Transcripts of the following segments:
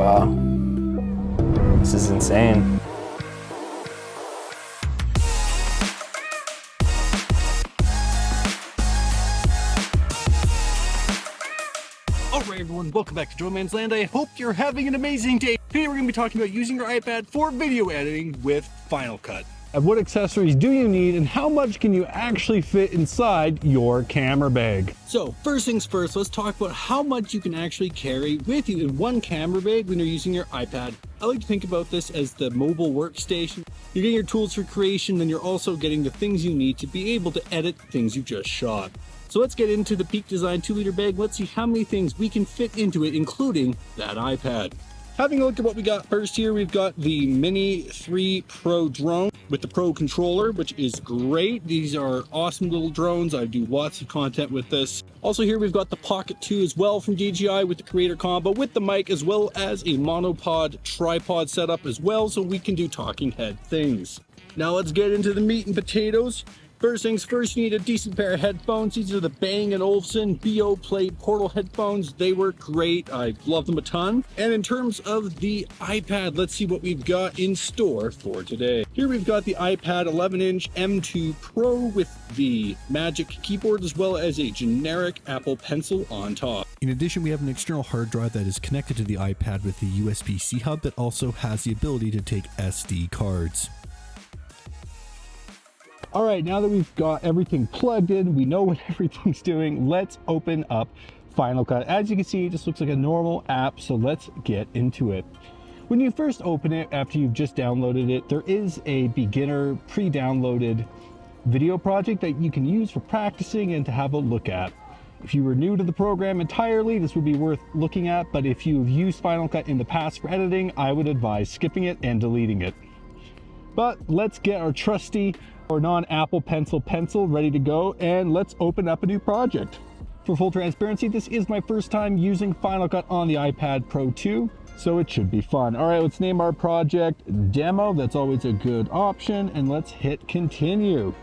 Wow. This is insane. Alright everyone, welcome back to Joe Man's Land. I hope you're having an amazing day. Today we're going to be talking about using your iPad for video editing with Final Cut. What accessories do you need and how much can you actually fit inside your camera bag? So first things first, let's talk about how much you can actually carry with you in one camera bag when you're using your iPad. I like to think about this as the mobile workstation. You're getting your tools for creation, then you're also getting the things you need to be able to edit things you just shot. So let's get into the Peak Design 2-liter bag. Let's see how many things we can fit into it, including that iPad. Having a look at what we got first here, we've got the Mini 3 Pro drone with the Pro controller, which is great. These are awesome little drones. I do lots of content with this. Also here we've got the Pocket 2 as well from DJI with the Creator Combo with the mic, as well as a monopod tripod setup as well, so we can do talking head things. Now let's get into the meat and potatoes. First things first, you need a decent pair of headphones. These are the Bang & Olufsen BO Play Portal headphones. They work great. I love them a ton. And in terms of the iPad, let's see what we've got in store for today. Here we've got the iPad 11-inch M2 Pro with the Magic Keyboard, as well as a generic Apple Pencil on top. In addition, we have an external hard drive that is connected to the iPad with the USB-C hub that also has the ability to take SD cards. All right, now that we've got everything plugged in, we know what everything's doing, let's open up Final Cut. As you can see, it just looks like a normal app, so let's get into it. When you first open it, after you've just downloaded it, there is a beginner pre-downloaded video project that you can use for practicing and to have a look at. If you were new to the program entirely, this would be worth looking at, but if you've used Final Cut in the past for editing, I would advise skipping it and deleting it. But let's get our trusty or non-Apple pencil ready to go, and let's open up a new project. For full transparency, this is my first time using Final Cut on the iPad Pro 2, so it should be fun. All right, let's name our project Demo. That's always a good option, and let's hit continue.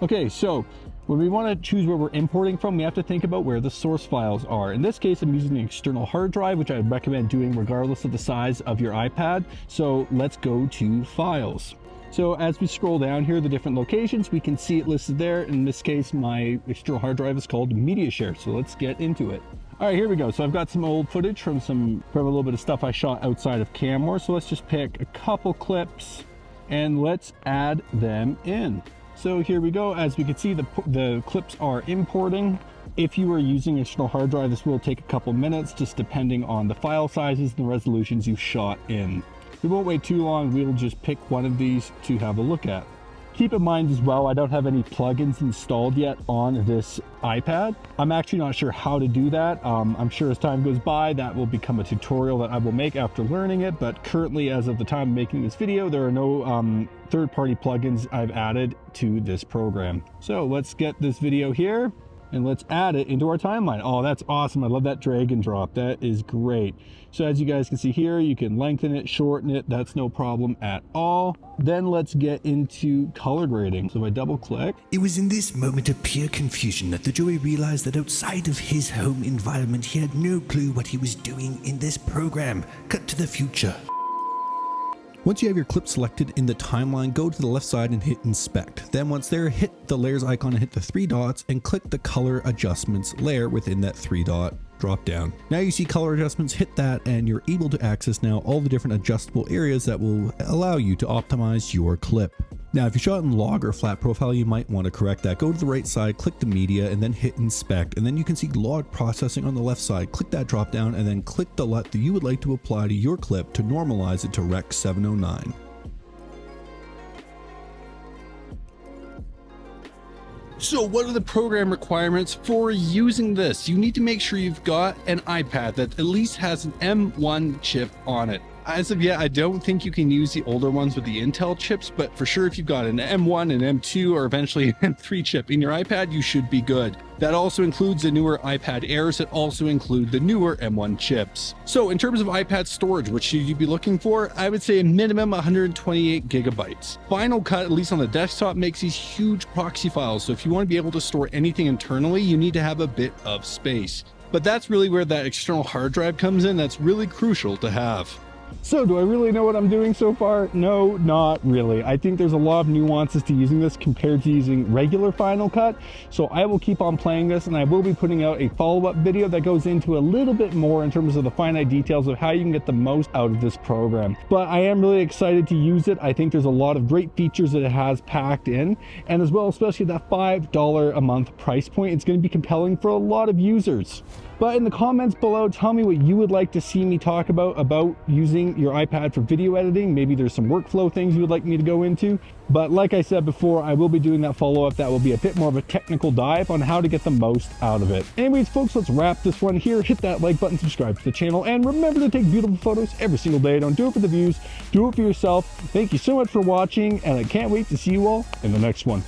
Okay, so when we want to choose where we're importing from, we have to think about where the source files are. In this case, I'm using an external hard drive, which I would recommend doing regardless of the size of your iPad. So let's go to Files. So as we scroll down here, the different locations, we can see it listed there. In this case, my external hard drive is called Media Share. So let's get into it. All right, here we go. So I've got some old footage from a little bit of stuff I shot outside of Camor. So let's just pick a couple clips and let's add them in. So here we go. As we can see, the clips are importing. If you are using an external hard drive, this will take a couple minutes, just depending on the file sizes and the resolutions you shot in. We won't wait too long. We'll just pick one of these to have a look at. Keep in mind as well, I don't have any plugins installed yet on this iPad. I'm actually not sure how to do that. I'm sure as time goes by, that will become a tutorial that I will make after learning it. But currently, as of the time of making this video, there are no third-party plugins I've added to this program. So let's get this video here and let's add it into our timeline. Oh, that's awesome. I love that drag and drop. That is great. So as you guys can see here, you can lengthen it, shorten it. That's no problem at all. Then let's get into color grading. So if I double click. It was in this moment of pure confusion that the Joey realized that outside of his home environment, he had no clue what he was doing in this program. Cut to the future. Once you have your clip selected in the timeline, go to the left side and hit inspect. Then once there, hit the layers icon and hit the 3 dots and click the color adjustments layer within that 3-dot drop down. Now you see color adjustments, hit that and you're able to access now all the different adjustable areas that will allow you to optimize your clip. Now, if you shot in log or flat profile, you might want to correct that. Go to the right side, click the media, and then hit inspect. And then you can see log processing on the left side. Click that drop down and then click the LUT that you would like to apply to your clip to normalize it to Rec 709. So what are the program requirements for using this? You need to make sure you've got an iPad that at least has an M1 chip on it. As of yet, I don't think you can use the older ones with the Intel chips, but for sure if you've got an M1, an M2, or eventually an M3 chip in your iPad, you should be good. That also includes the newer iPad Airs that also include the newer M1 chips. So in terms of iPad storage, what should you be looking for? I would say a minimum 128 gigabytes. Final Cut, at least on the desktop, makes these huge proxy files. So if you want to be able to store anything internally, you need to have a bit of space. but that's really where that external hard drive comes in. That's really crucial to have. So do I really know what I'm doing so far? No, not really. I think there's a lot of nuances to using this compared to using regular Final Cut. So I will keep on playing this, and I will be putting out a follow-up video that goes into a little bit more in terms of the finite details of how you can get the most out of this program. But I am really excited to use it. I think there's a lot of great features that it has packed in, and as well, especially that $5 a month price point, it's going to be compelling for a lot of users. But in the comments below, tell me what you would like to see me talk about using your iPad for video editing. Maybe there's some workflow things you would like me to go into. But like I said before, I will be doing that follow-up that will be a bit more of a technical dive on how to get the most out of it. Anyways, folks, let's wrap this one here. Hit that like button, subscribe to the channel, and remember to take beautiful photos every single day. Don't do it for the views, do it for yourself. Thank you so much for watching, and I can't wait to see you all in the next one.